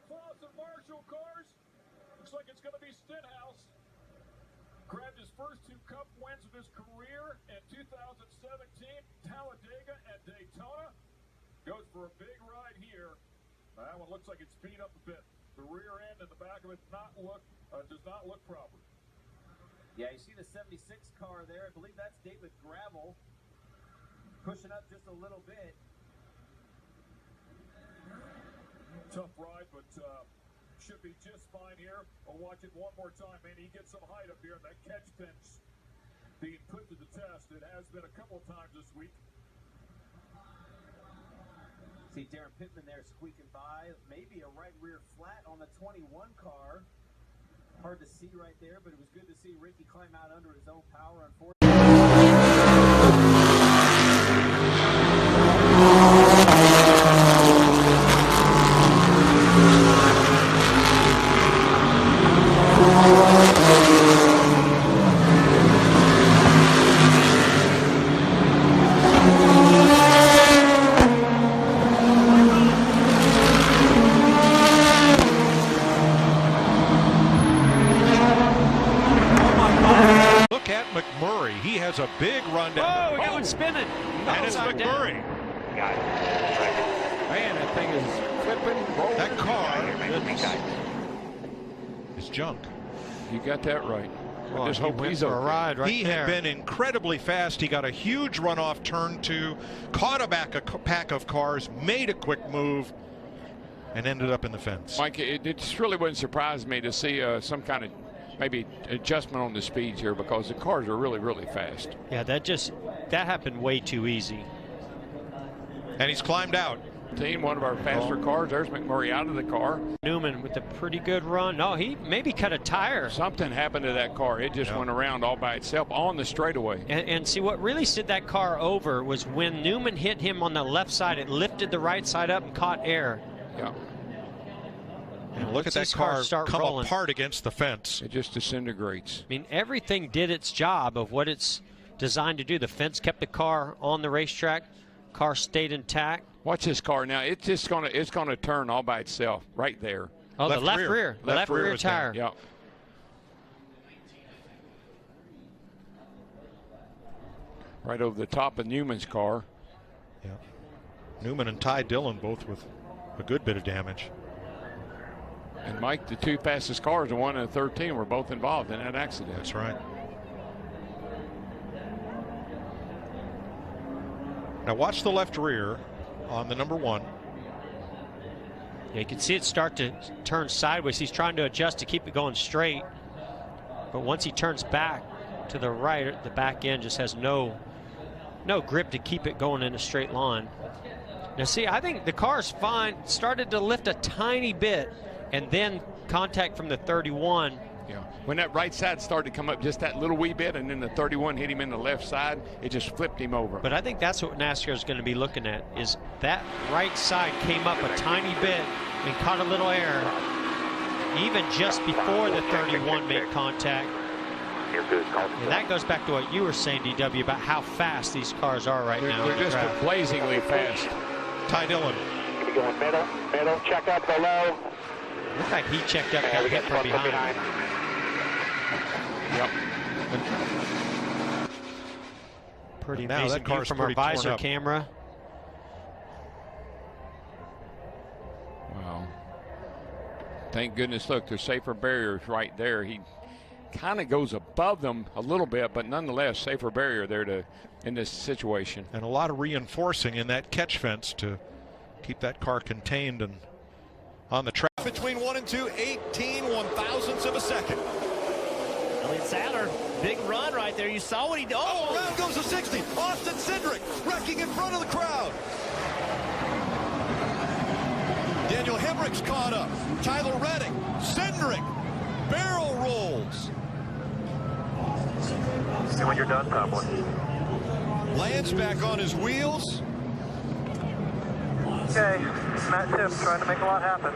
Foss and Marshall cars. Looks like it's going to be Stenhouse. Grabbed his first 2 Cup wins of his career in 2017, Talladega and Daytona. Goes for a big ride here. That one looks like it's beat up a bit. The rear end and the back of it does not look proper. Yeah, you see the 76 car there. I believe that's David Gravel pushing up just a little bit. Tough ride, but should be just fine here. I'll watch it one more time, man. He gets some height up here. That catch fence being put to the test. It has been a couple of times this week. See Darren Pittman there squeaking by. Maybe a right rear flat on the 21 car. Hard to see right there, but it was good to see Ricky climb out under his own power. Unfortunately. McMurray, he has a big run down. Oh, we got one spinning. And it's McMurray. Got it. Man, that thing is flipping, rolling. That car is junk. You got that right. Well, I just hope he's for a ride right he there. Had been incredibly fast. He got a huge runoff turn 2, caught a pack of cars, made a quick move, and ended up in the fence. Mike, it just really wouldn't surprise me to see some kind of maybe adjustment on the speeds here, because the cars are really, really fast. Yeah, that happened way too easy. And he's climbed out. One of our faster cars. There's McMurray out of the car. Newman with a pretty good run. No, he maybe cut a tire. Something happened to that car. It just went around all by itself on the straightaway. And see, what really sent that car over was when Newman hit him on the left side, it lifted the right side up and caught air. Yeah. And look at that car come apart against the fence. It just disintegrates. I mean, everything did its job of what it's designed to do. The fence kept the car on the racetrack. Car stayed intact. Watch this car now. It's gonna turn all by itself right there. Oh, the left rear. The left rear tire. Yeah. Right over the top of Newman's car. Yeah. Newman and Ty Dillon both with a good bit of damage. And Mike, the 2 fastest cars, the 1 and the 13, were both involved in that accident. That's right. Now watch the left rear on the number 1. Yeah, you can see it start to turn sideways. He's trying to adjust to keep it going straight. But once he turns back to the right, the back end just has no grip to keep it going in a straight line. Now see, I think the car's fine. Started to lift a tiny bit, and then contact from the 31. Yeah. When that right side started to come up just that little wee bit, and then the 31 hit him in the left side, it just flipped him over. But I think that's what NASCAR is going to be looking at, is that right side came up a tiny bit and caught a little air, even just before the 31 made contact. And that goes back to what you were saying, DW, about how fast these cars are right now. They're just blazingly fast. Ty Dillon. Keep going middle, check up below. Looks like he checked up got hit from behind. Yep. Pretty amazing view from our visor camera. Wow. Thank goodness, look, there's safer barriers right there. He kind of goes above them a little bit, but nonetheless, safer barrier there in this situation. And a lot of reinforcing in that catch fence to keep that car contained and on the track. Between 1 and 2, 18 1/1000ths of a second. Elliott Sadler, big run right there. You saw what he did. Oh, around goes the 60. Austin Cindric wrecking in front of the crowd. Daniel Hemrick's caught up. Tyler Reddick, Cindric, barrel rolls. See when you're done, top one. Lance back on his wheels. Okay, Matt Tiff trying to make a lot happen.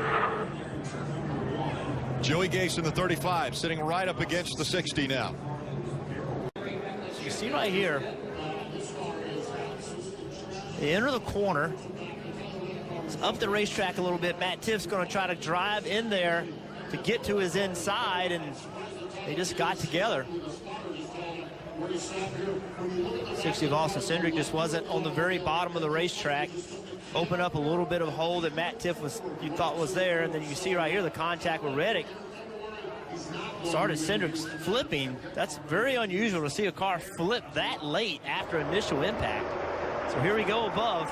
Joey Gase in the 35, sitting right up against the 60 now. You see right here, they enter the corner. It's up the racetrack a little bit. Matt Tiff's going to try to drive in there to get to his inside, and they just got together. 60 of Austin Cindric just wasn't on the very bottom of the racetrack. Open up a little bit of hole that Matt Tiff you thought was there, and then you see right here the contact with Reddick. Started Cindric's flipping. That's very unusual to see a car flip that late after initial impact. So here we go above.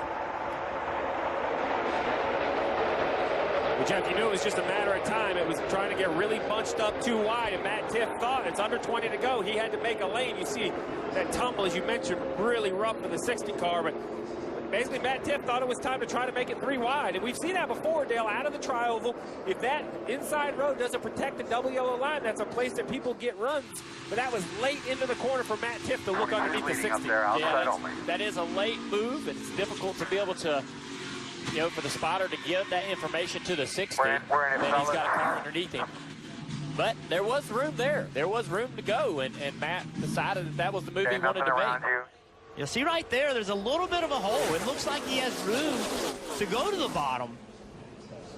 Well, Jeff, you knew it was just a matter of time. It was trying to get really bunched up too wide, and Matt Tiff thought it's under 20 to go. He had to make a lane. You see that tumble, as you mentioned, really rough for the 60 car, but basically Matt Tiff thought it was time to try to make it 3 wide. And we've seen that before, Dale, out of the tri-oval. If that inside road doesn't protect the double yellow line, that's a place that people get runs. But that was late into the corner for Matt Tiff to look underneath the 60. That is a late move, and it's difficult to be able to, you know, for the spotter to give that information to the 60. Then he's got a car underneath him. But there was room there. There was room to go, and Matt decided that was the move he wanted to make. You see right there, there's a little bit of a hole. It looks like he has room to go to the bottom.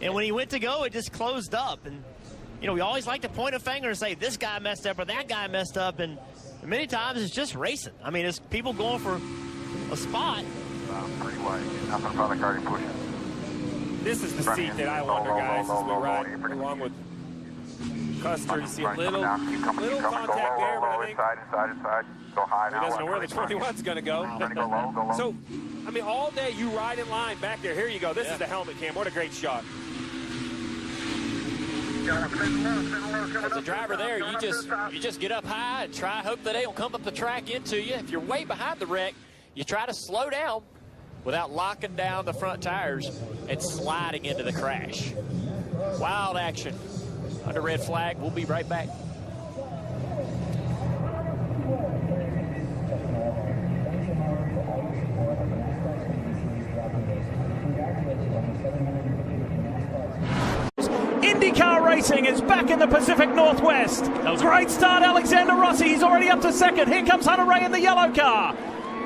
And when he went to go, it just closed up. And, you know, we always like to point a finger and say, this guy messed up or that guy messed up. And many times it's just racing. I mean, it's people going for a spot. Pretty wide. Up in front of the car, you're pushing. This is the seat that I wonder, guys, as we ride along with Custer. You see a little contact there, but I think inside. Go high now. he doesn't know where the 21's going to go. Go low. So, I mean, all day you ride in line back there. Here you go. This is the helmet cam. What a great shot. As a driver there, you just get up high and try, hope that they don't come up the track into you. If you're way behind the wreck, you try to slow down without locking down the front tires and sliding into the crash. Wild action under red flag. We'll be right back. IndyCar racing is back in the Pacific Northwest. Great start, Alexander Rossi. He's already up to second. Here comes Hunter Ray in the yellow car.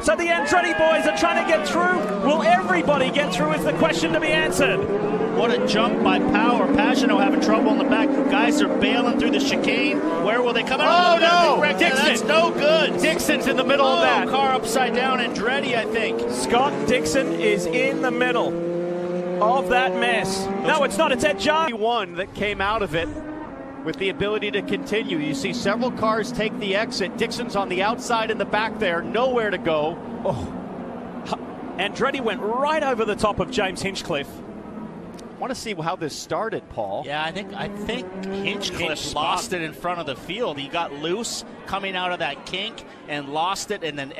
So the Andretti boys are trying to get through. Will everybody get through is the question to be answered. What a jump by Power. Pagano having trouble in the back. Guys are bailing through the chicane. Where will they come out? Oh, no! Dixon. That's no good. Dixon's in the middle of that. Car upside down. Andretti, I think. Scott Dixon is in the middle of that mess. No, it's not. It's Ed Jarvis. One that came out of it with the ability to continue. You see several cars take the exit. Dixon's on the outside in the back there, nowhere to go. Oh. Andretti went right over the top of James Hinchcliffe. I want to see how this started, Paul. Yeah, I think Hinchcliffe lost it in front of the field. He got loose coming out of that kink and lost it, and then